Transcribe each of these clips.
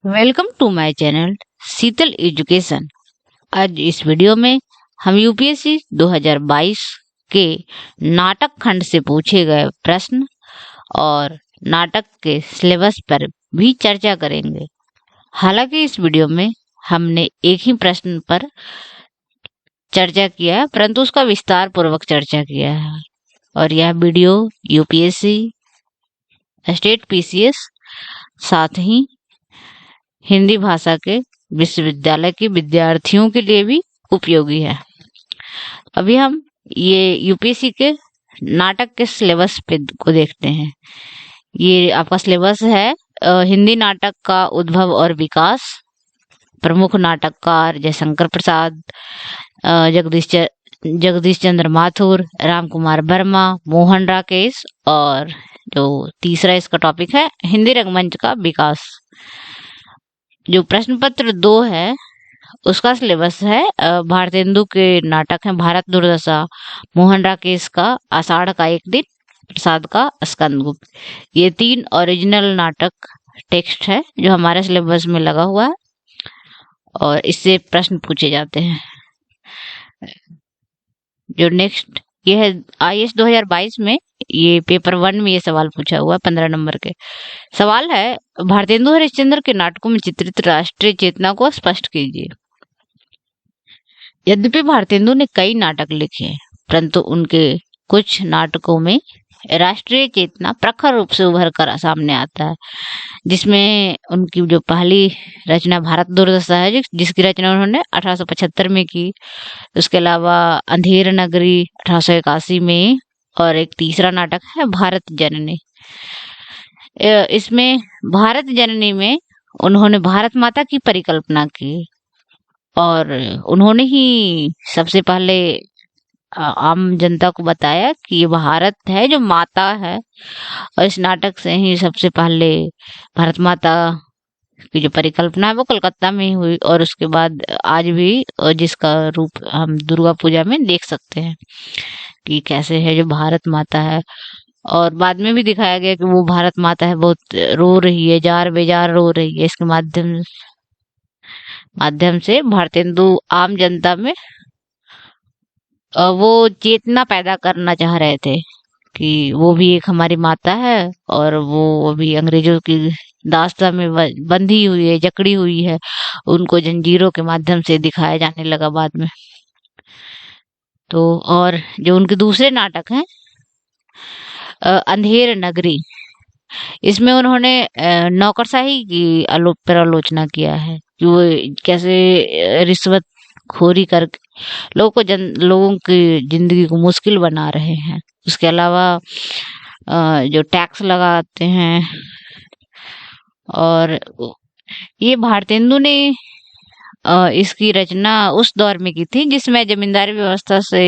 Welcome to my channel Sheetal education. आज इस video में हम यूपीएससी 2022 के नाटक खंड से पूछे गए प्रश्न और नाटक के सिलेबस पर भी चर्चा करेंगे। हालांकि इस वीडियो में हमने एक ही प्रश्न पर चर्चा किया है, परंतु उसका विस्तार पूर्वक चर्चा किया है और यह वीडियो यूपीएससी, स्टेट पीसीएस, साथ ही हिंदी भाषा के विश्वविद्यालय के विद्यार्थियों के लिए भी उपयोगी है। अभी हम ये यूपीएससी के नाटक के सिलेबस पे को देखते हैं। ये आपका सिलेबस है हिंदी नाटक का उद्भव और विकास, प्रमुख नाटककार जयशंकर प्रसाद, जगदीश चंद्र माथुर, राम कुमार वर्मा, मोहन राकेश, और जो तीसरा इसका टॉपिक है हिंदी रंगमंच का विकास। जो प्रश्न पत्र 2 है उसका सिलेबस है भारतेंदु के नाटक है भारत दुर्दशा, मोहन राकेश का आषाढ़ का एक दिन, प्रसाद का स्कंदगुप्त। ये 3 ओरिजिनल नाटक टेक्स्ट है जो हमारे सिलेबस में लगा हुआ है और इससे प्रश्न पूछे जाते हैं। जो नेक्स्ट ये है आईएएस 2022 में, ये पेपर 1 में ये सवाल पूछा हुआ है 15 नंबर के। सवाल है भारतेंदु हरिश्चंद्र के नाटकों में चित्रित राष्ट्रीय चेतना को स्पष्ट कीजिए। यद्यपि भारतेंदु ने कई नाटक लिखे हैं, परंतु उनके कुछ नाटकों में राष्ट्रीय चेतना प्रखर रूप से उभर कर सामने आता है, जिसमें उनकी जो पहली रचना भारत दुर्दशा है जिसकी रचना उन्होंने 1875 में की। उसके अलावा अंधेर नगरी 1881 में, और एक तीसरा नाटक है भारत जननी। इसमें भारत जननी में उन्होंने भारत माता की परिकल्पना की और उन्होंने ही सबसे पहले आम जनता को बताया कि ये भारत है जो माता है, और इस नाटक से ही सबसे पहले भारत माता की जो परिकल्पना है वो कलकत्ता में ही हुई, और उसके बाद आज भी जिसका रूप हम दुर्गा पूजा में देख सकते हैं कि कैसे है जो भारत माता है। और बाद में भी दिखाया गया कि वो भारत माता है बहुत रो रही है, जार बेजार रो रही है। इसके माध्यम से भारतेंदु आम जनता में वो चेतना पैदा करना चाह रहे थे कि वो भी एक हमारी माता है और वो भी अंग्रेजों की दास्ता में बंधी हुई है, जकड़ी हुई है। उनको जंजीरों के माध्यम से दिखाया जाने लगा बाद में। तो और जो उनके दूसरे नाटक हैं अंधेर नगरी, इसमें उन्होंने नौकरशाही की आलोचना किया है कि वो कैसे रिश्वत खोरी करके लोगों की जिंदगी को मुश्किल बना रहे हैं। उसके अलावा जो टैक्स लगाते हैं, और ये भारतेंदु ने इसकी रचना उस दौर में की थी जिसमें जमींदारी व्यवस्था से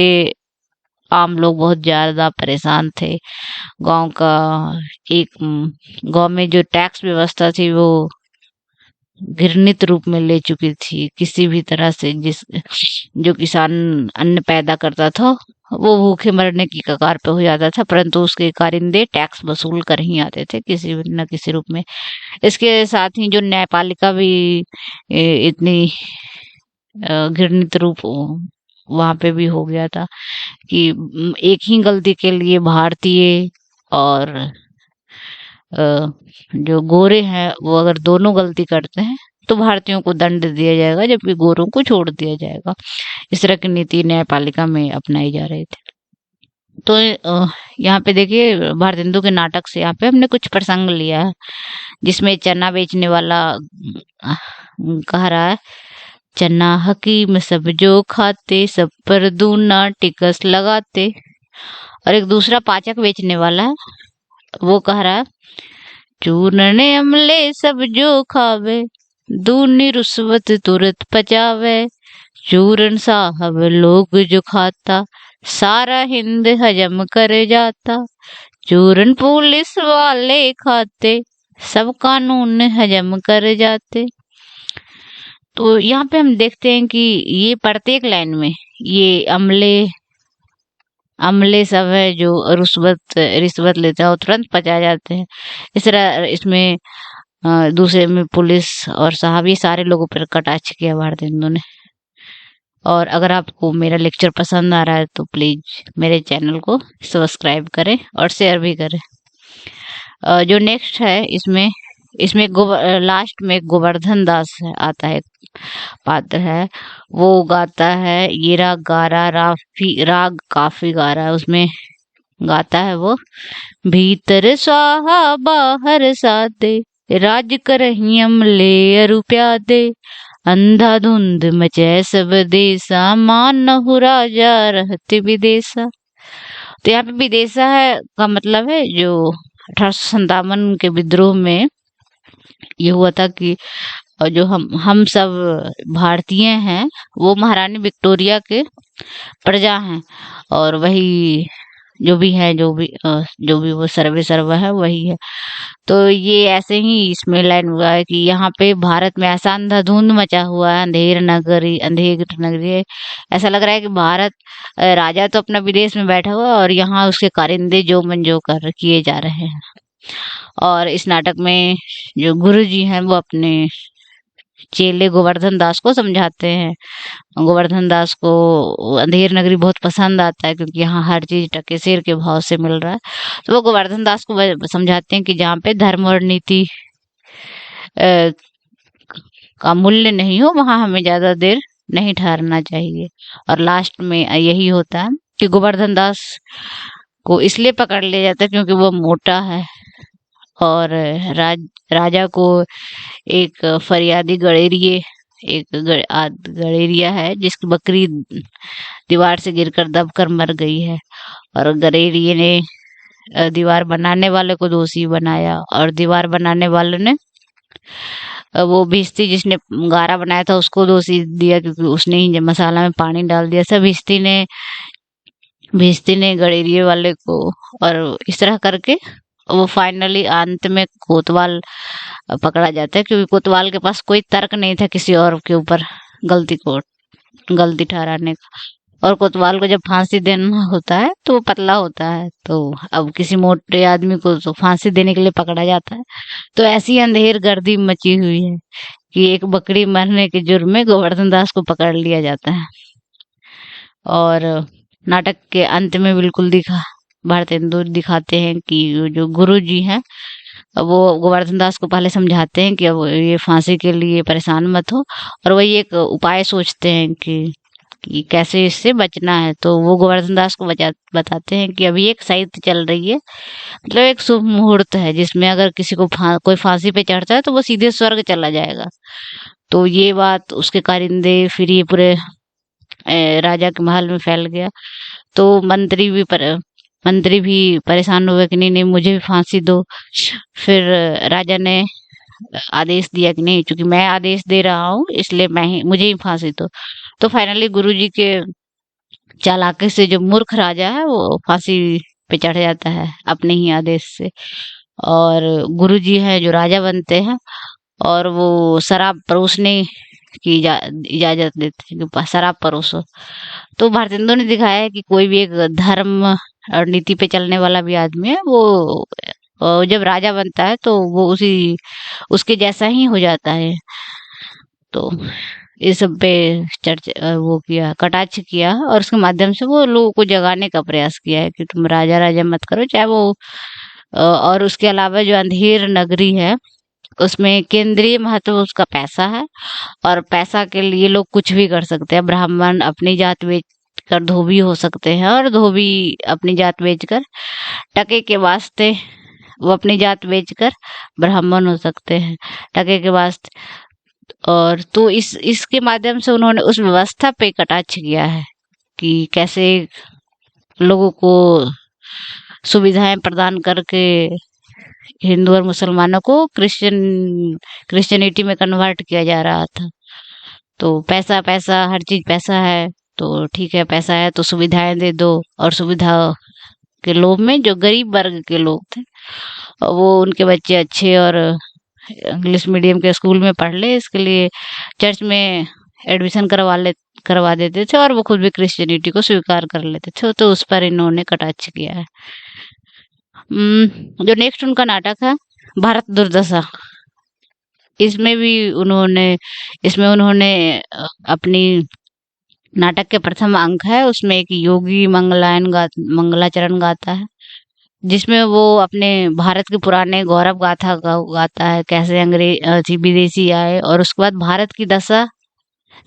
आम लोग बहुत ज्यादा परेशान थे। गांव में जो टैक्स व्यवस्था थी वो घृणित रूप में ले चुकी थी। किसी भी तरह से जो किसान अन्न पैदा करता था वो भूखे मरने की कगार पे हो जाता था, परंतु उसके कारिंदे टैक्स वसूल कर ही आते थे किसी न किसी रूप में। इसके साथ ही जो न्यायपालिका भी इतनी घृणित रूप वहां पे भी हो गया था कि एक ही गलती के लिए भारतीय और जो गोरे हैं वो अगर दोनों गलती करते हैं तो भारतीयों को दंड दिया जाएगा, जबकि गोरों को छोड़ दिया जाएगा। इस तरह की नीति न्यायपालिका में अपनाई जा रही थी। तो यहाँ पे देखिए भारतेंदु के नाटक से यहाँ पे हमने कुछ प्रसंग लिया है, जिसमें चना बेचने वाला कह रहा है, चना हकीम सब जो खाते, सब पर दूना टिकस लगाते। और एक दूसरा पाचक बेचने वाला है, वो कह रहा है, चूरन अमले सब जो खावे, दूनी रुस्वत तुरत पचावे। चूरन साहब लोग जो खाता, सारा हिंद हजम कर जाता। चूरन पुलिस वाले खाते, सब कानून हजम कर जाते। तो यहाँ पे हम देखते हैं कि ये प्रत्येक लाइन में ये अमले सब है जो रिश्वत लेते हैं और तुरंत पचा जाते हैं। इस तरह इसमें दूसरे में पुलिस और साहब, ये सारे लोगों पर कटाक्ष किया भारतेंदु ने। और अगर आपको मेरा लेक्चर पसंद आ रहा है तो प्लीज मेरे चैनल को सब्सक्राइब करें और शेयर भी करें। जो नेक्स्ट है, इसमें इसमें लास्ट में गोवर्धन दास आता है, पात्र है। वो गाता है, ये राग गा रहा, राग काफी गा रहा है, उसमें गाता है वो, भीतर स्वाहा बाहर सादे, राज करही अमले अरु प्यादे, अंधाधुंध मचै सब देसा, मानहु राजा रहते विदेशा। तो यहाँ पे विदेशा है का मतलब है जो 1857 के विद्रोह में ये हुआ था कि जो हम सब भारतीय हैं वो महारानी विक्टोरिया के प्रजा हैं, और वही जो भी है, जो भी वो सर्वे सर्वा है वही है। तो ये ऐसे ही इसमें लाइन हुआ है कि यहाँ पे भारत में ऐसा अंधाधुंध मचा हुआ है, अंधेर नगरी है। ऐसा लग रहा है कि भारत, राजा तो अपना विदेश में बैठा हुआ है और यहाँ उसके कारिंदे जो मन जो कर किए जा रहे हैं। और इस नाटक में जो गुरु जी हैं वो अपने चेले गोवर्धन दास को समझाते हैं। गोवर्धन दास को अंधेर नगरी बहुत पसंद आता है क्योंकि यहाँ हर चीज टके सिर के भाव से मिल रहा है। तो वो गोवर्धन दास को समझाते हैं कि जहाँ पे धर्म और नीति का मूल्य नहीं हो, वहां हमें ज्यादा देर नहीं ठहरना चाहिए। और लास्ट में यही होता है कि गोवर्धन दास को इसलिए पकड़ लिया जाता है क्योंकि वो मोटा है, और राजा को एक फरियादी गड़ेरिया है जिसकी बकरी दीवार से गिरकर दबकर मर गई है, और गड़ेरिये ने दीवार बनाने वाले को दोषी बनाया, और दीवार बनाने वाले ने वो भिस्ती जिसने गारा बनाया था उसको दोषी दिया क्योंकि उसने ही मसाला में पानी डाल दिया। सब भिस्ती ने गड़ेरिये वाले को, और इस तरह करके वो फाइनली अंत में कोतवाल पकड़ा जाता है क्योंकि कोतवाल के पास कोई तर्क नहीं था किसी और के ऊपर गलती ठहराने का। और कोतवाल को जब फांसी देना होता है तो वो पतला होता है, तो अब किसी मोटे आदमी को तो फांसी देने के लिए पकड़ा जाता है। तो ऐसी अंधेर गर्दी मची हुई है कि एक बकरी मरने के जुर्म में गोवर्धन दास को पकड़ लिया जाता है। और नाटक के अंत में बिल्कुल भारतेंदु दिखाते हैं कि जो गुरु जी हैं वो गोवर्धन दास को पहले समझाते हैं कि अब ये फांसी के लिए परेशान मत हो, और वही एक उपाय सोचते हैं कि कैसे इससे बचना है। तो वो गोवर्धन दास को बताते हैं कि अभी एक साहित्य चल रही है, मतलब एक शुभ मुहूर्त है जिसमें अगर किसी को कोई फांसी पे चढ़ता है तो वो सीधे स्वर्ग चला जाएगा। तो ये बात उसके कारिंदे फिर ये पूरे राजा के महल में फैल गया। तो मंत्री भी परेशान हुए कि नहीं मुझे भी फांसी दो। फिर राजा ने आदेश दिया कि नहीं, चूंकि मैं आदेश दे रहा हूँ इसलिए मुझे ही फांसी दो। तो फाइनली गुरुजी के चालाकी से जो मूर्ख राजा है वो फांसी पे चढ़ जाता है अपने ही आदेश से, और गुरुजी है जो राजा बनते हैं और वो शराब परोसने की इजाजत देते हैं कि शराब परोसो। तो भारतेंदु ने दिखाया है कि कोई भी एक धर्म और नीति पे चलने वाला भी आदमी है वो जब राजा बनता है तो वो उसके जैसा ही हो जाता है। तो इस सब पे कटाक्ष किया और उसके माध्यम से वो लोगों को जगाने का प्रयास किया है कि तुम राजा मत करो, चाहे वो और उसके अलावा जो अंधेर नगरी है उसमें केंद्रीय महत्व उसका पैसा है, और पैसा के लिए लोग कुछ भी कर सकते हैं। ब्राह्मण अपनी जात बेच कर धोबी हो सकते हैं, और धोबी अपनी जात बेचकर टके के वास्ते वो अपनी जात बेचकर ब्राह्मण हो सकते हैं टके के वास्ते। और तो इसके माध्यम से उन्होंने उस व्यवस्था पे कटाक्ष किया है कि कैसे लोगों को सुविधाएं प्रदान करके हिंदू और मुसलमानों को क्रिश्चियनिटी में कन्वर्ट किया जा रहा था। तो पैसा हर चीज पैसा है, तो ठीक है पैसा है तो सुविधाएं दे दो, और सुविधा के लोभ में जो गरीब वर्ग के लोग थे वो उनके बच्चे अच्छे और इंग्लिश मीडियम के स्कूल में पढ़ ले इसके लिए चर्च में एडमिशन करवा देते थे, और वो खुद भी क्रिश्चियनिटी को स्वीकार कर लेते थे। तो उस पर इन्होंने कटाक्ष किया है। जो नेक्स्ट उनका नाटक है भारत दुर्दशा, इसमें भी उन्होंने इसमें उन्होंने अपनी नाटक के प्रथम अंक है, उसमें एक योगी मंगलाचरण गाता है, जिसमें वो अपने भारत के पुराने गौरव गाथा गाता है, कैसे अंग्रेज विदेशी आए और उसके बाद भारत की दशा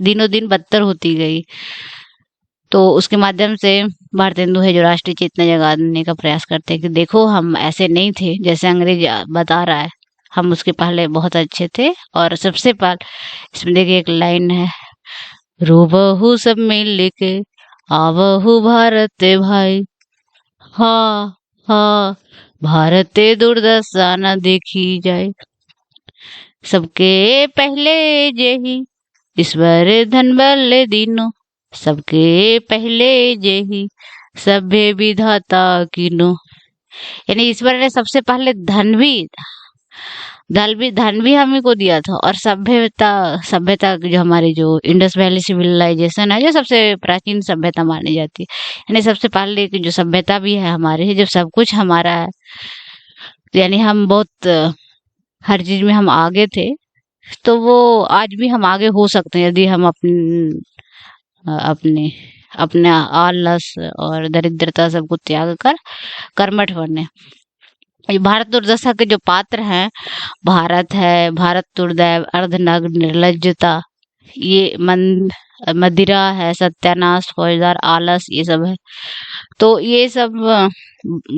दिनों दिन बदतर होती गई। तो उसके माध्यम से भारतेंदु है जो राष्ट्रीय चेतना जगाने का प्रयास करते हैं कि देखो हम ऐसे नहीं थे जैसे अंग्रेज बता रहा है, हम उसके पहले बहुत अच्छे थे। और सबसे पहले इसमें देखिए एक लाइन है, रूबहू सब मिल के आवहू भारत भाई, हाँ हाँ भारत दुर्दशा न देखी जाए, सबके पहले जेही ईश्वर धन बल दीनो, सबके पहले जेही सभ्य विधाता कीनो। यानी ईश्वर ने सबसे पहले धन भी हमें को दिया था, और सभ्यता सभ्यता जो हमारी जो इंडस वैली सिविलाइजेशन है, जो सबसे प्राचीन सभ्यता मानी जाती है, यानी सबसे पहले की जो सभ्यता भी है हमारी, जब सब कुछ हमारा है, यानी हम बहुत हर चीज में हम आगे थे, तो वो आज भी हम आगे हो सकते हैं यदि हम अपने अपने आलस और दरिद्रता सबको त्याग कर कर्मठ बने। ये भारत दुर्दशा के जो पात्र हैं, भारत है, भारत दुर्दैव, अर्धनग्न, निर्लज्जता, ये मदिरा है, सत्यानाश, फौजदार, आलस, ये सब है। तो ये सब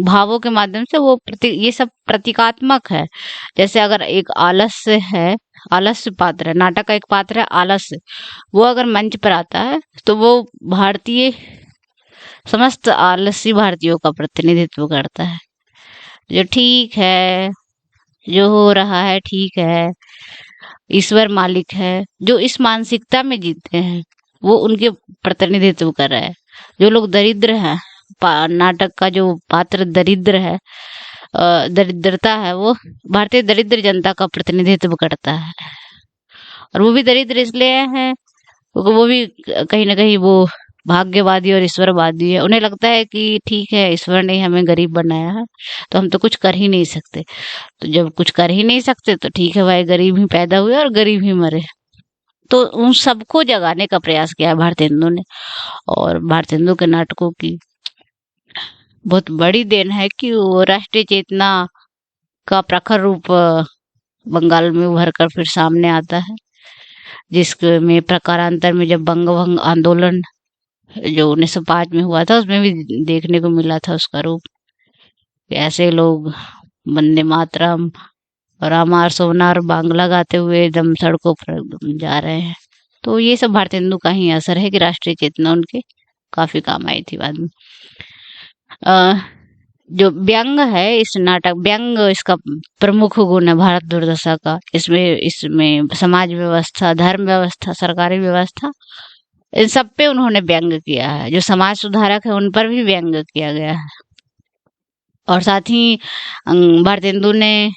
भावों के माध्यम से ये सब प्रतीकात्मक है। जैसे अगर एक आलस्य है, आलस्य पात्र है, नाटक का एक पात्र है आलस्य, वो अगर मंच पर आता है तो वो भारतीय समस्त आलसी भारतीयों का प्रतिनिधित्व करता है। जो ठीक है, जो हो रहा है ठीक है, ईश्वर मालिक है, जो इस मानसिकता में जीते हैं वो उनके प्रतिनिधित्व कर रहा है। जो लोग दरिद्र हैं, नाटक का जो पात्र दरिद्र है, दरिद्रता है, वो भारतीय दरिद्र जनता का प्रतिनिधित्व करता है। और वो भी दरिद्र इसलिए है क्योंकि वो भी कहीं ना कहीं वो भाग्यवादी और ईश्वरवादी है। उन्हें लगता है कि ठीक है, ईश्वर ने हमें गरीब बनाया है तो हम तो कुछ कर ही नहीं सकते, तो जब कुछ कर ही नहीं सकते तो ठीक है भाई, गरीब ही पैदा हुए और गरीब ही मरे। तो उन सबको जगाने का प्रयास किया है भारतेंदु ने। और भारतेंदु के नाटकों की बहुत बड़ी देन है कि वो राष्ट्रीय चेतना का प्रखर रूप बंगाल में उभर कर फिर सामने आता है, जिसमें प्रकारांतर में जब बंग भंग आंदोलन जो 1905 में हुआ था, उसमें भी देखने को मिला था उसका रूप। ऐसे लोग वंदे मातरम और अमर सोनार बांग्ला गाते हुए एकदम सड़कों पर जा रहे हैं। तो ये सब भारतेंदु का ही असर है कि राष्ट्रीय चेतना उनके काफी काम आई थी बाद में। जो व्यंग है, इस नाटक व्यंग इसका प्रमुख गुण है भारत दुर्दशा का। इसमें समाज व्यवस्था, धर्म व्यवस्था, सरकारी व्यवस्था, इन सब पे उन्होंने व्यंग किया है। जो समाज सुधारक है उन पर भी व्यंग किया गया है। और साथ ही भारतेंदु ने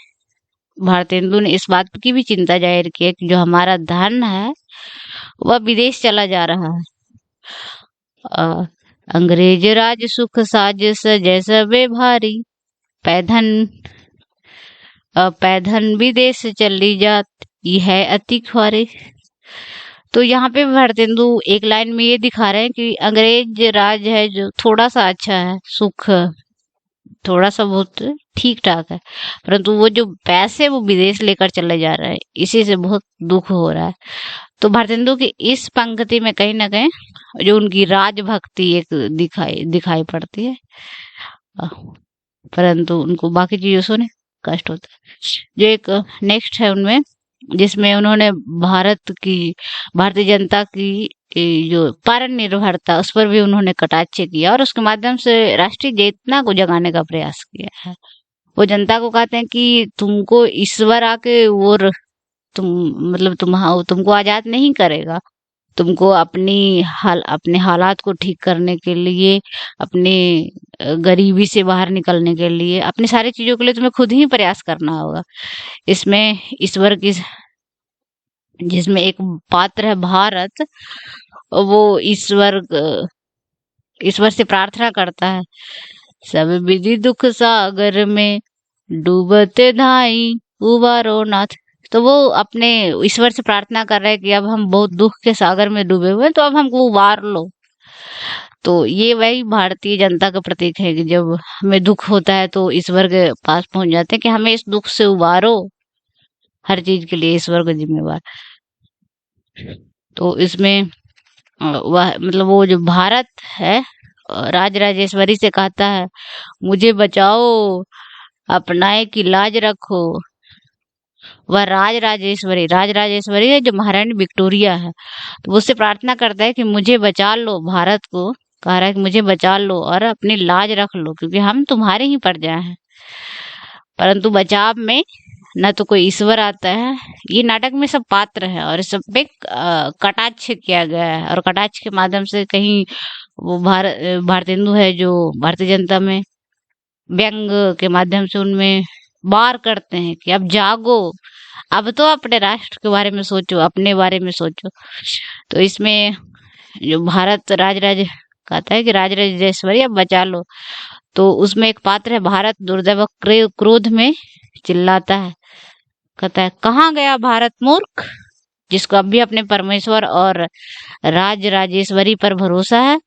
इस बात की भी चिंता जाहिर की है कि जो हमारा धन है वह विदेश चला जा रहा है। अंग्रेज राज सुख साज जैसा वे भारी, पैधन विदेश चली जात, ये है अति ख्वारी। तो यहाँ पे भारतेंदु एक लाइन में ये दिखा रहे हैं कि अंग्रेज राज है जो थोड़ा सा अच्छा है, सुख थोड़ा सा बहुत ठीक ठाक है, परंतु वो जो पैसे वो विदेश लेकर चले जा रहे हैं, इसी से बहुत दुख हो रहा है। तो भारतेंदु की इस पंक्ति में कहीं ना कहीं जो उनकी राजभक्ति एक दिखाई पड़ती है, परंतु उनको बाकी चीजों से कष्ट होता है। जो एक नेक्स्ट है उनमें, जिसमें उन्होंने भारतीय जनता की जो परम निर्भरता, उस पर भी उन्होंने कटाक्ष किया और उसके माध्यम से राष्ट्रीय चेतना को जगाने का प्रयास किया है। वो जनता को कहते हैं कि तुमको ईश्वर आके और तुमको आजाद नहीं करेगा, तुमको अपने हालात को ठीक करने के लिए, अपने गरीबी से बाहर निकलने के लिए, अपनी सारी चीजों के लिए तुम्हें खुद ही प्रयास करना होगा। इसमें ईश्वर की, जिसमें एक पात्र है भारत, वो ईश्वर से प्रार्थना करता है, सब विधि दुख सागर में डूबते धाई उबारो नाथ। तो वो अपने ईश्वर से प्रार्थना कर रहे हैं कि अब हम बहुत दुख के सागर में डूबे हुए हैं, तो अब हमको उबार लो। तो ये वही भारतीय जनता का प्रतीक है कि जब हमें दुख होता है तो ईश्वर के पास पहुंच जाते हैं कि हमें इस दुख से उबारो। हर चीज के लिए ईश्वर को जिम्मेवार। तो इसमें वह मतलब वो जो भारत है, राज राजेश्वरी से कहता है, मुझे बचाओ, अपनाए की लाज रखो। वह राज राजेश्वरी है जो महारानी विक्टोरिया है। तो वो उससे प्रार्थना करता है कि मुझे बचा लो, भारत को कह रहा है कि मुझे बचा लो और अपनी लाज रख लो, क्योंकि हम तुम्हारे ही प्रजा हैं। परंतु बचाव में न तो कोई ईश्वर आता है। ये नाटक में सब पात्र है और सब पे कटाक्ष किया गया है, और कटाक्ष के माध्यम से कहीं वो भारतेंदु है जो भारतीय जनता में व्यंग के माध्यम से उनमें वार करते हैं कि अब जागो, अब तो अपने राष्ट्र के बारे में सोचो, अपने बारे में सोचो। तो इसमें जो भारत राज कहता है कि राज राजेश्वरी अब बचा लो, तो उसमें एक पात्र है भारत दुर्दैव क्रोध में चिल्लाता है, कहता है, कहाँ गया भारत मूर्ख, जिसको अब भी अपने परमेश्वर और राज राजेश्वरी पर भरोसा है।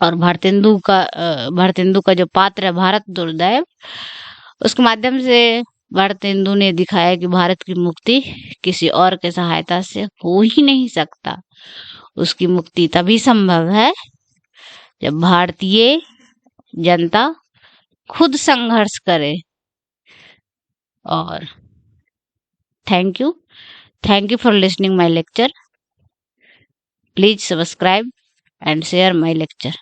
और भारतेंदु का जो पात्र है भारत दुर्दैव, उसके माध्यम से भारतेंदु ने दिखाया कि भारत की मुक्ति किसी और के सहायता से हो ही नहीं सकता। उसकी मुक्ति तभी संभव है जब भारतीय जनता खुद संघर्ष करे। और thank you for listening my lecture. Please subscribe and share my lecture.